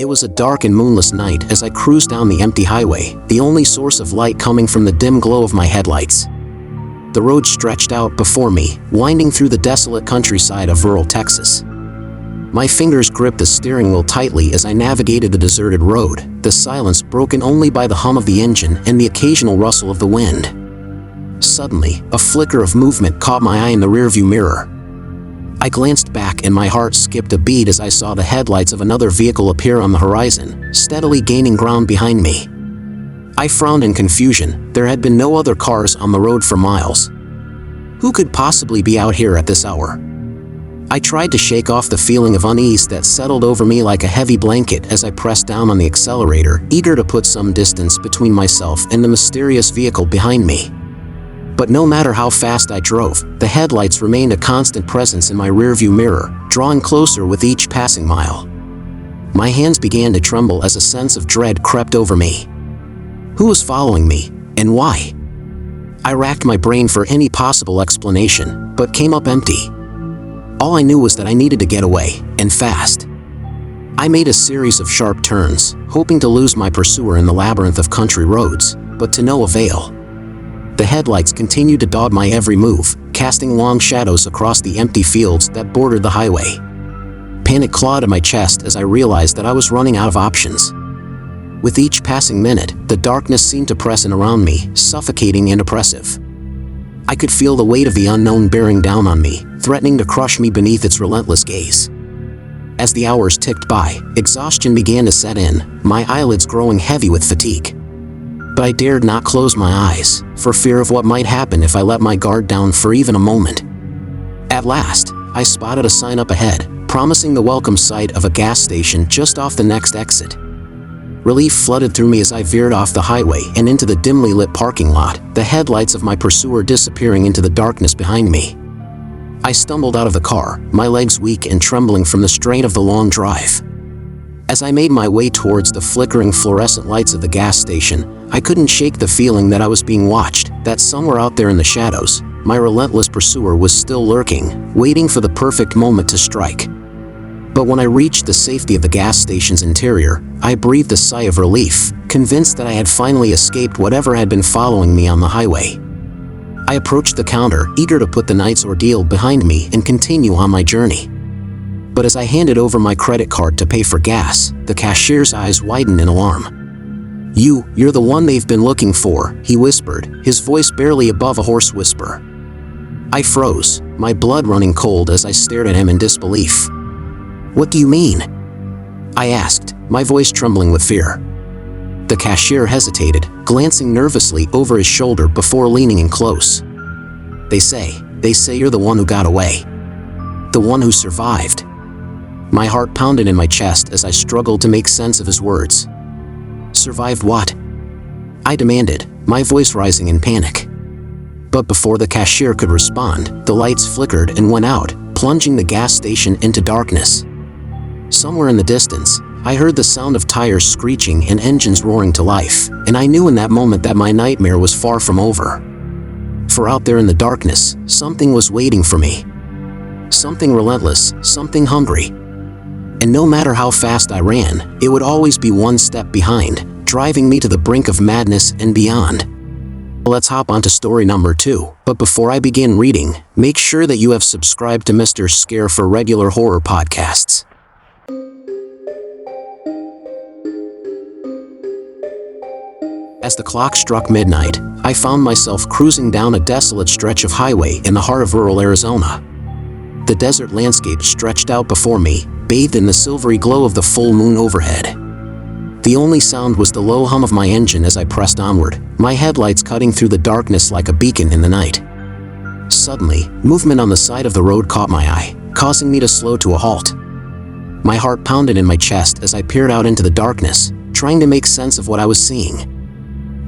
It was a dark and moonless night as I cruised down the empty highway, the only source of light coming from the dim glow of my headlights. The road stretched out before me, winding through the desolate countryside of rural Texas. My fingers gripped the steering wheel tightly as I navigated the deserted road, the silence broken only by the hum of the engine and the occasional rustle of the wind. Suddenly, a flicker of movement caught my eye in the rearview mirror. I glanced back and my heart skipped a beat as I saw the headlights of another vehicle appear on the horizon, steadily gaining ground behind me. I frowned in confusion. There had been no other cars on the road for miles. Who could possibly be out here at this hour? I tried to shake off the feeling of unease that settled over me like a heavy blanket as I pressed down on the accelerator, eager to put some distance between myself and the mysterious vehicle behind me. But no matter how fast I drove, the headlights remained a constant presence in my rearview mirror, drawing closer with each passing mile. My hands began to tremble as a sense of dread crept over me. Who was following me, and why? I racked my brain for any possible explanation, but came up empty. All I knew was that I needed to get away, and fast. I made a series of sharp turns, hoping to lose my pursuer in the labyrinth of country roads, but to no avail. The headlights continued to dog my every move, casting long shadows across the empty fields that bordered the highway. Panic clawed at my chest as I realized that I was running out of options. With each passing minute, the darkness seemed to press in around me, suffocating and oppressive. I could feel the weight of the unknown bearing down on me, threatening to crush me beneath its relentless gaze. As the hours ticked by, exhaustion began to set in, my eyelids growing heavy with fatigue. But I dared not close my eyes, for fear of what might happen if I let my guard down for even a moment. At last, I spotted a sign up ahead, promising the welcome sight of a gas station just off the next exit. Relief flooded through me as I veered off the highway and into the dimly lit parking lot, the headlights of my pursuer disappearing into the darkness behind me. I stumbled out of the car, my legs weak and trembling from the strain of the long drive. As I made my way towards the flickering fluorescent lights of the gas station, I couldn't shake the feeling that I was being watched, that somewhere out there in the shadows, my relentless pursuer was still lurking, waiting for the perfect moment to strike. But when I reached the safety of the gas station's interior, I breathed a sigh of relief, convinced that I had finally escaped whatever had been following me on the highway. I approached the counter, eager to put the night's ordeal behind me and continue on my journey. But as I handed over my credit card to pay for gas, the cashier's eyes widened in alarm. You're the one they've been looking for," he whispered, his voice barely above a hoarse whisper. I froze, my blood running cold as I stared at him in disbelief. "What do you mean?" I asked, my voice trembling with fear. The cashier hesitated, glancing nervously over his shoulder before leaning in close. They say you're the one who got away. The one who survived." My heart pounded in my chest as I struggled to make sense of his words. "Survived what?" I demanded, my voice rising in panic. But before the cashier could respond, the lights flickered and went out, plunging the gas station into darkness. Somewhere in the distance, I heard the sound of tires screeching and engines roaring to life, and I knew in that moment that my nightmare was far from over. For out there in the darkness, something was waiting for me. Something relentless, something hungry. And no matter how fast I ran, it would always be one step behind, driving me to the brink of madness and beyond. Let's hop onto story number 2, but before I begin reading, make sure that you have subscribed to Mr. Scare for regular horror podcasts. As the clock struck midnight, I found myself cruising down a desolate stretch of highway in the heart of rural Arizona. The desert landscape stretched out before me, bathed in the silvery glow of the full moon overhead. The only sound was the low hum of my engine as I pressed onward, my headlights cutting through the darkness like a beacon in the night. Suddenly, movement on the side of the road caught my eye, causing me to slow to a halt. My heart pounded in my chest as I peered out into the darkness, trying to make sense of what I was seeing.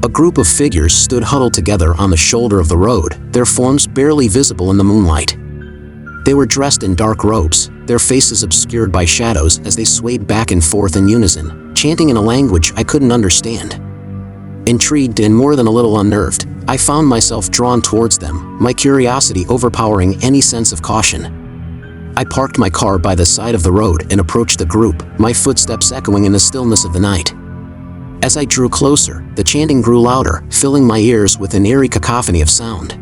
A group of figures stood huddled together on the shoulder of the road, their forms barely visible in the moonlight. They were dressed in dark robes, their faces obscured by shadows as they swayed back and forth in unison, chanting in a language I couldn't understand. Intrigued and more than a little unnerved, I found myself drawn towards them, my curiosity overpowering any sense of caution. I parked my car by the side of the road and approached the group, my footsteps echoing in the stillness of the night. As I drew closer, the chanting grew louder, filling my ears with an eerie cacophony of sound.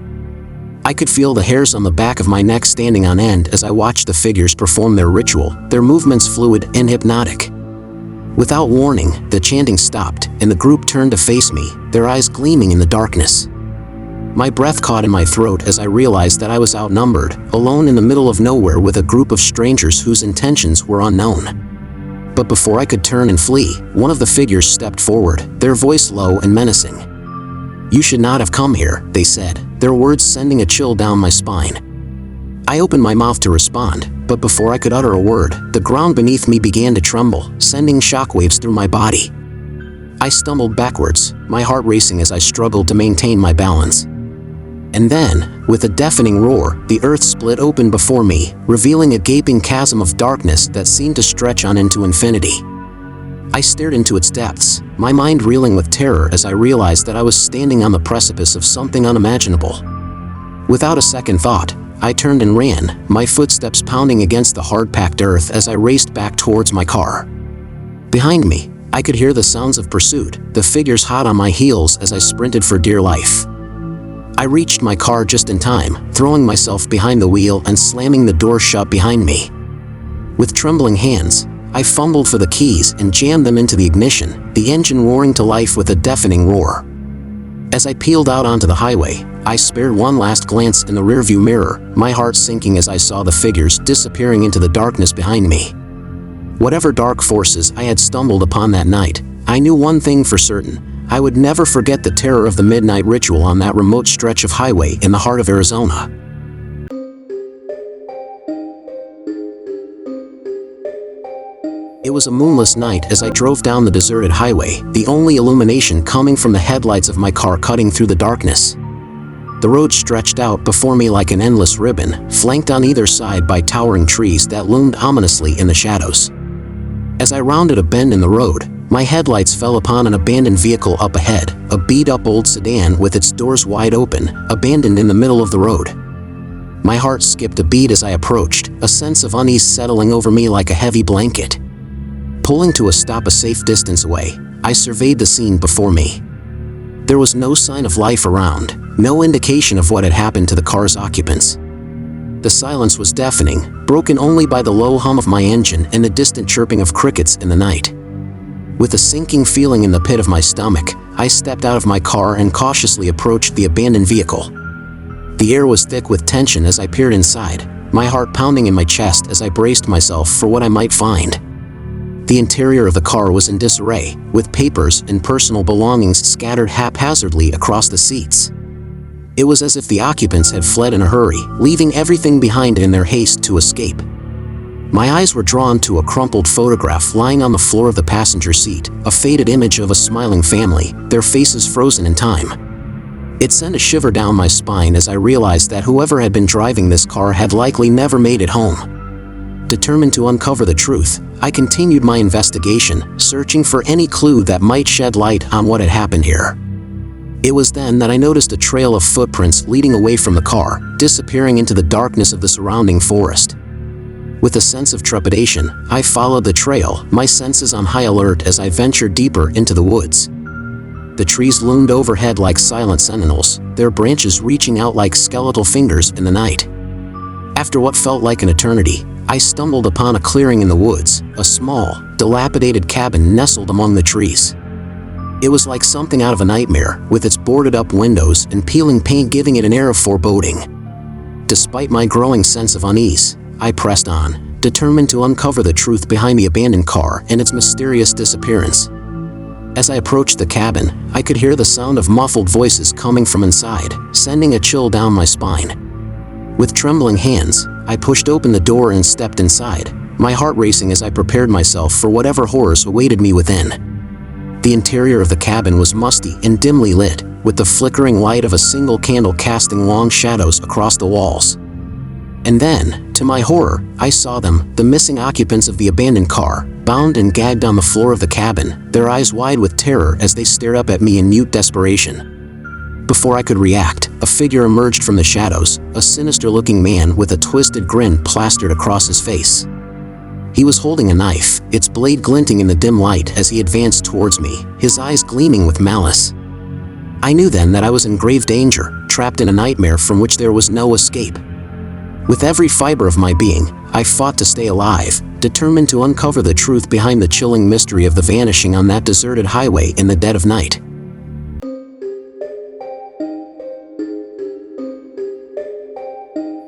I could feel the hairs on the back of my neck standing on end as I watched the figures perform their ritual, their movements fluid and hypnotic. Without warning, the chanting stopped, and the group turned to face me, their eyes gleaming in the darkness. My breath caught in my throat as I realized that I was outnumbered, alone in the middle of nowhere with a group of strangers whose intentions were unknown. But before I could turn and flee, one of the figures stepped forward, their voice low and menacing. "You should not have come here," they said, their words sending a chill down my spine. I opened my mouth to respond, but before I could utter a word, the ground beneath me began to tremble, sending shockwaves through my body. I stumbled backwards, my heart racing as I struggled to maintain my balance. And then, with a deafening roar, the earth split open before me, revealing a gaping chasm of darkness that seemed to stretch on into infinity. I stared into its depths, my mind reeling with terror as I realized that I was standing on the precipice of something unimaginable. Without a second thought, I turned and ran, my footsteps pounding against the hard-packed earth as I raced back towards my car. Behind me, I could hear the sounds of pursuit, the figures hot on my heels as I sprinted for dear life. I reached my car just in time, throwing myself behind the wheel and slamming the door shut behind me. With trembling hands, I fumbled for the keys and jammed them into the ignition, the engine roaring to life with a deafening roar. As I peeled out onto the highway, I spared one last glance in the rearview mirror, my heart sinking as I saw the figures disappearing into the darkness behind me. Whatever dark forces I had stumbled upon that night, I knew one thing for certain: I would never forget the terror of the midnight ritual on that remote stretch of highway in the heart of Arizona. It was a moonless night as I drove down the deserted highway, the only illumination coming from the headlights of my car cutting through the darkness. The road stretched out before me like an endless ribbon, flanked on either side by towering trees that loomed ominously in the shadows. As I rounded a bend in the road, my headlights fell upon an abandoned vehicle up ahead, a beat-up old sedan with its doors wide open, abandoned in the middle of the road. My heart skipped a beat as I approached, a sense of unease settling over me like a heavy blanket. Pulling to a stop a safe distance away, I surveyed the scene before me. There was no sign of life around, no indication of what had happened to the car's occupants. The silence was deafening, broken only by the low hum of my engine and the distant chirping of crickets in the night. With a sinking feeling in the pit of my stomach, I stepped out of my car and cautiously approached the abandoned vehicle. The air was thick with tension as I peered inside, my heart pounding in my chest as I braced myself for what I might find. The interior of the car was in disarray, with papers and personal belongings scattered haphazardly across the seats. It was as if the occupants had fled in a hurry, leaving everything behind in their haste to escape. My eyes were drawn to a crumpled photograph lying on the floor of the passenger seat, a faded image of a smiling family, their faces frozen in time. It sent a shiver down my spine as I realized that whoever had been driving this car had likely never made it home. Determined to uncover the truth, I continued my investigation, searching for any clue that might shed light on what had happened here. It was then that I noticed a trail of footprints leading away from the car, disappearing into the darkness of the surrounding forest. With a sense of trepidation, I followed the trail, my senses on high alert as I ventured deeper into the woods. The trees loomed overhead like silent sentinels, their branches reaching out like skeletal fingers in the night. After what felt like an eternity, I stumbled upon a clearing in the woods, a small, dilapidated cabin nestled among the trees. It was like something out of a nightmare, with its boarded-up windows and peeling paint giving it an air of foreboding. Despite my growing sense of unease, I pressed on, determined to uncover the truth behind the abandoned car and its mysterious disappearance. As I approached the cabin, I could hear the sound of muffled voices coming from inside, sending a chill down my spine. With trembling hands, I pushed open the door and stepped inside, my heart racing as I prepared myself for whatever horrors awaited me within. The interior of the cabin was musty and dimly lit, with the flickering light of a single candle casting long shadows across the walls. And then, to my horror, I saw them, the missing occupants of the abandoned car, bound and gagged on the floor of the cabin, their eyes wide with terror as they stared up at me in mute desperation. before I could react, a figure emerged from the shadows, a sinister-looking man with a twisted grin plastered across his face. He was holding a knife, its blade glinting in the dim light as he advanced towards me, his eyes gleaming with malice. I knew then that I was in grave danger, trapped in a nightmare from which there was no escape. With every fiber of my being, I fought to stay alive, determined to uncover the truth behind the chilling mystery of the vanishing on that deserted highway in the dead of night.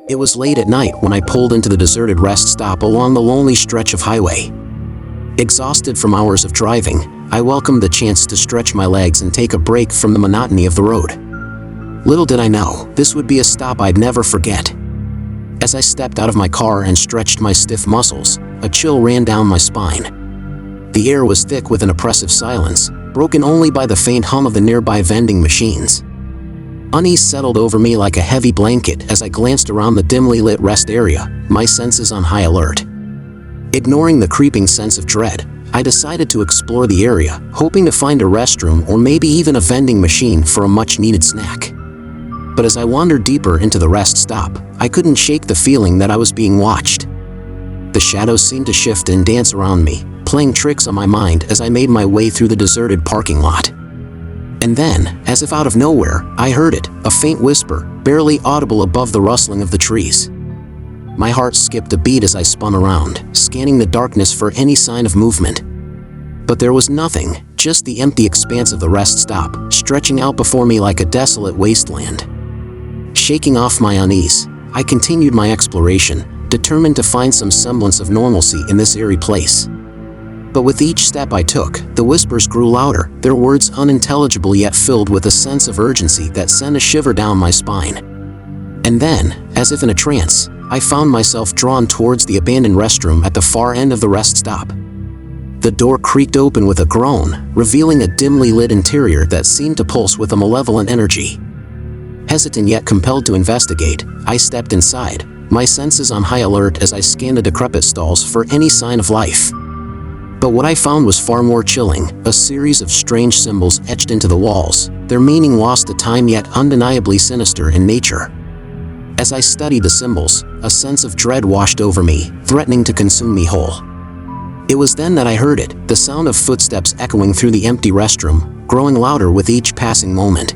It was late at night when I pulled into the deserted rest stop along the lonely stretch of highway. Exhausted from hours of driving, I welcomed the chance to stretch my legs and take a break from the monotony of the road. Little did I know, this would be a stop I'd never forget. As I stepped out of my car and stretched my stiff muscles, a chill ran down my spine. The air was thick with an oppressive silence, broken only by the faint hum of the nearby vending machines. Unease settled over me like a heavy blanket as I glanced around the dimly lit rest area, my senses on high alert. Ignoring the creeping sense of dread, I decided to explore the area, hoping to find a restroom or maybe even a vending machine for a much-needed snack. But as I wandered deeper into the rest stop, I couldn't shake the feeling that I was being watched. The shadows seemed to shift and dance around me, playing tricks on my mind as I made my way through the deserted parking lot. And then, as if out of nowhere, I heard it, a faint whisper, barely audible above the rustling of the trees. My heart skipped a beat as I spun around, scanning the darkness for any sign of movement. But there was nothing, just the empty expanse of the rest stop, stretching out before me like a desolate wasteland. Shaking off my unease, I continued my exploration, determined to find some semblance of normalcy in this eerie place. But with each step I took, the whispers grew louder, their words unintelligible yet filled with a sense of urgency that sent a shiver down my spine. And then, as if in a trance, I found myself drawn towards the abandoned restroom at the far end of the rest stop. The door creaked open with a groan, revealing a dimly lit interior that seemed to pulse with a malevolent energy. Hesitant yet compelled to investigate, I stepped inside, my senses on high alert as I scanned the decrepit stalls for any sign of life. But what I found was far more chilling, a series of strange symbols etched into the walls, their meaning lost to time yet undeniably sinister in nature. As I studied the symbols, a sense of dread washed over me, threatening to consume me whole. It was then that I heard it, the sound of footsteps echoing through the empty restroom, growing louder with each passing moment.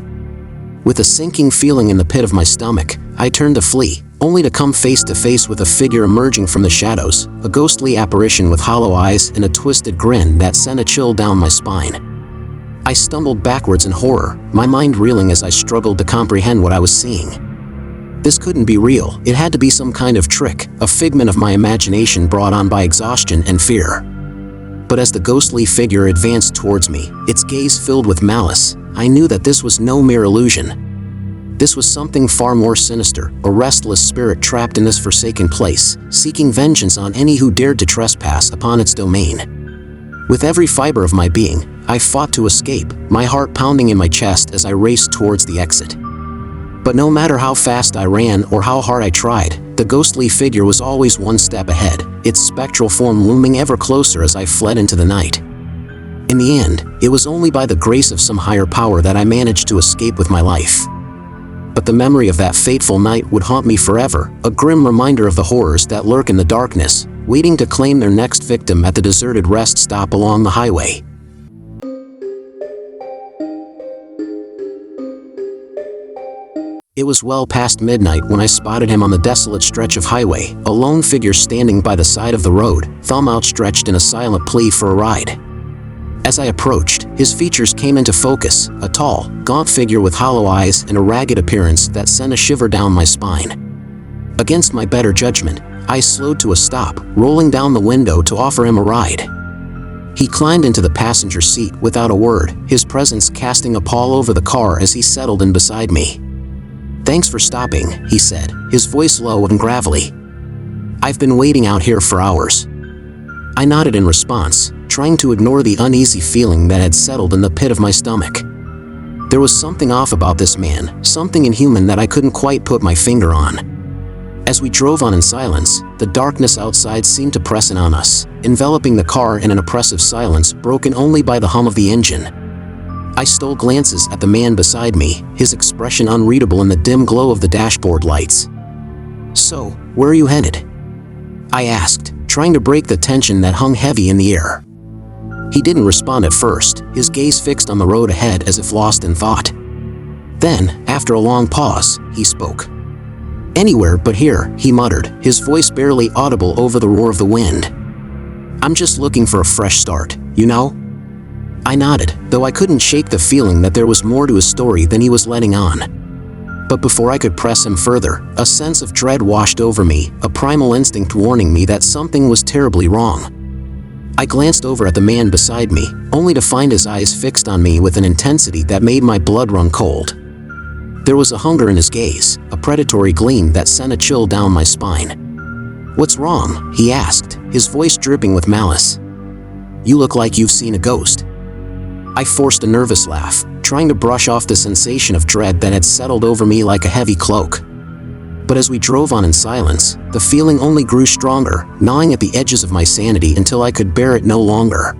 With a sinking feeling in the pit of my stomach, I turned to flee, only to come face to face with a figure emerging from the shadows, a ghostly apparition with hollow eyes and a twisted grin that sent a chill down my spine. I stumbled backwards in horror, my mind reeling as I struggled to comprehend what I was seeing. This couldn't be real, it had to be some kind of trick, a figment of my imagination brought on by exhaustion and fear. But as the ghostly figure advanced towards me, its gaze filled with malice, I knew that this was no mere illusion. This was something far more sinister, a restless spirit trapped in this forsaken place, seeking vengeance on any who dared to trespass upon its domain. With every fiber of my being, I fought to escape, my heart pounding in my chest as I raced towards the exit. But no matter how fast I ran or how hard I tried, the ghostly figure was always one step ahead, its spectral form looming ever closer as I fled into the night. In the end, it was only by the grace of some higher power that I managed to escape with my life. But the memory of that fateful night would haunt me forever, a grim reminder of the horrors that lurk in the darkness, waiting to claim their next victim at the deserted rest stop along the highway. It was well past midnight when I spotted him on the desolate stretch of highway, a lone figure standing by the side of the road, thumb outstretched in a silent plea for a ride. As I approached, his features came into focus, a tall, gaunt figure with hollow eyes and a ragged appearance that sent a shiver down my spine. Against my better judgment, I slowed to a stop, rolling down the window to offer him a ride. He climbed into the passenger seat without a word, his presence casting a pall over the car as he settled in beside me. "Thanks for stopping," he said, his voice low and gravelly. "I've been waiting out here for hours." I nodded in response, trying to ignore the uneasy feeling that had settled in the pit of my stomach. There was something off about this man, something inhuman that I couldn't quite put my finger on. As we drove on in silence, the darkness outside seemed to press in on us, enveloping the car in an oppressive silence broken only by the hum of the engine. I stole glances at the man beside me, his expression unreadable in the dim glow of the dashboard lights. "So, where are you headed?" I asked, trying to break the tension that hung heavy in the air. He didn't respond at first, his gaze fixed on the road ahead as if lost in thought. Then, after a long pause, he spoke. "Anywhere but here," he muttered, his voice barely audible over the roar of the wind. "I'm just looking for a fresh start, you know?" I nodded, though I couldn't shake the feeling that there was more to his story than he was letting on. But before I could press him further, a sense of dread washed over me, a primal instinct warning me that something was terribly wrong. I glanced over at the man beside me, only to find his eyes fixed on me with an intensity that made my blood run cold. There was a hunger in his gaze, a predatory gleam that sent a chill down my spine. "What's wrong?" he asked, his voice dripping with malice. "You look like you've seen a ghost." I forced a nervous laugh, trying to brush off the sensation of dread that had settled over me like a heavy cloak. But as we drove on in silence, the feeling only grew stronger, gnawing at the edges of my sanity until I could bear it no longer.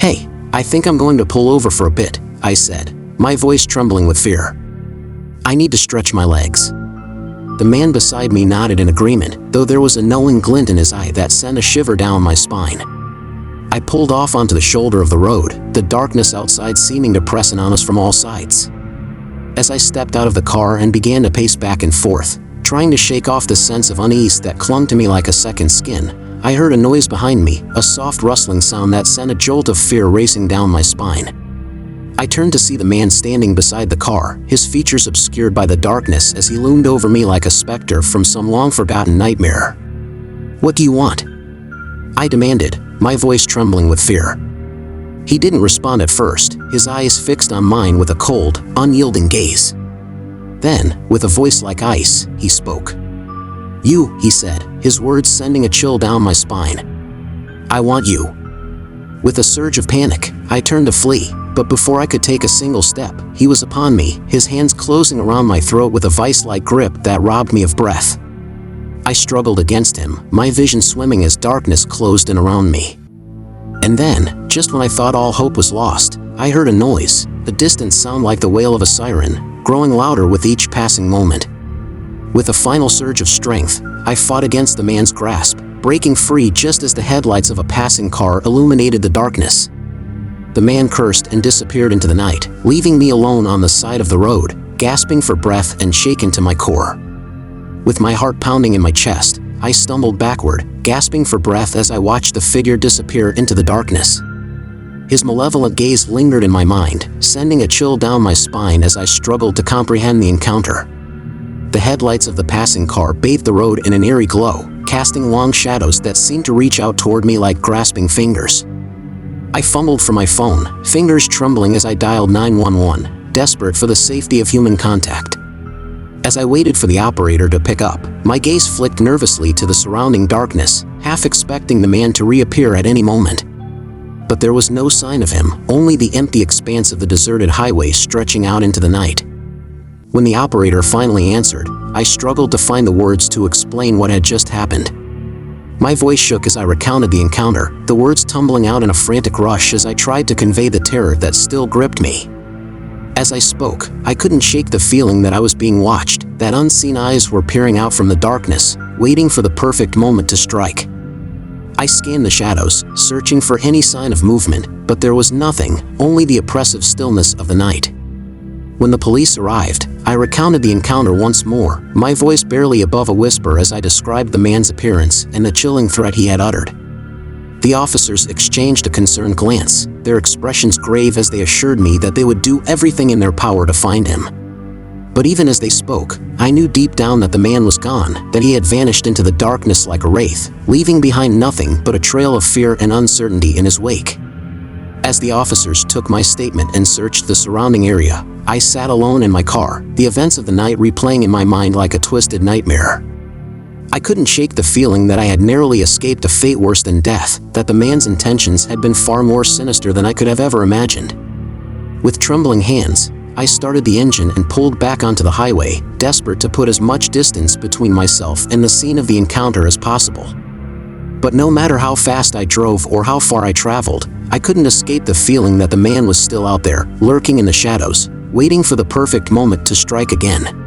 "Hey, I think I'm going to pull over for a bit," I said, my voice trembling with fear. "I need to stretch my legs." The man beside me nodded in agreement, though there was a knowing glint in his eye that sent a shiver down my spine. I pulled off onto the shoulder of the road, the darkness outside seeming to press in on us from all sides. As I stepped out of the car and began to pace back and forth, trying to shake off the sense of unease that clung to me like a second skin, I heard a noise behind me, a soft rustling sound that sent a jolt of fear racing down my spine. I turned to see the man standing beside the car, his features obscured by the darkness as he loomed over me like a specter from some long-forgotten nightmare. "What do you want?" I demanded, my voice trembling with fear. He didn't respond at first, his eyes fixed on mine with a cold, unyielding gaze. Then, with a voice like ice, he spoke. "You," he said, his words sending a chill down my spine. "I want you." With a surge of panic, I turned to flee, but before I could take a single step, he was upon me, his hands closing around my throat with a vice-like grip that robbed me of breath. I struggled against him, my vision swimming as darkness closed in around me. And then, just when I thought all hope was lost, I heard a noise, a distant sound like the wail of a siren, growing louder with each passing moment. With a final surge of strength, I fought against the man's grasp, breaking free just as the headlights of a passing car illuminated the darkness. The man cursed and disappeared into the night, leaving me alone on the side of the road, gasping for breath and shaken to my core. With my heart pounding in my chest, I stumbled backward, gasping for breath as I watched the figure disappear into the darkness. His malevolent gaze lingered in my mind, sending a chill down my spine as I struggled to comprehend the encounter. The headlights of the passing car bathed the road in an eerie glow, casting long shadows that seemed to reach out toward me like grasping fingers. I fumbled for my phone, fingers trembling as I dialed 911, desperate for the safety of human contact. As I waited for the operator to pick up, my gaze flicked nervously to the surrounding darkness, half expecting the man to reappear at any moment. But there was no sign of him, only the empty expanse of the deserted highway stretching out into the night. When the operator finally answered, I struggled to find the words to explain what had just happened. My voice shook as I recounted the encounter, the words tumbling out in a frantic rush as I tried to convey the terror that still gripped me. As I spoke, I couldn't shake the feeling that I was being watched, that unseen eyes were peering out from the darkness, waiting for the perfect moment to strike. I scanned the shadows, searching for any sign of movement, but there was nothing, only the oppressive stillness of the night. When the police arrived, I recounted the encounter once more, my voice barely above a whisper as I described the man's appearance and the chilling threat he had uttered. The officers exchanged a concerned glance, their expressions grave as they assured me that they would do everything in their power to find him. But even as they spoke, I knew deep down that the man was gone, that he had vanished into the darkness like a wraith, leaving behind nothing but a trail of fear and uncertainty in his wake. As the officers took my statement and searched the surrounding area, I sat alone in my car, the events of the night replaying in my mind like a twisted nightmare. I couldn't shake the feeling that I had narrowly escaped a fate worse than death, that the man's intentions had been far more sinister than I could have ever imagined. With trembling hands, I started the engine and pulled back onto the highway, desperate to put as much distance between myself and the scene of the encounter as possible. But no matter how fast I drove or how far I traveled, I couldn't escape the feeling that the man was still out there, lurking in the shadows, waiting for the perfect moment to strike again.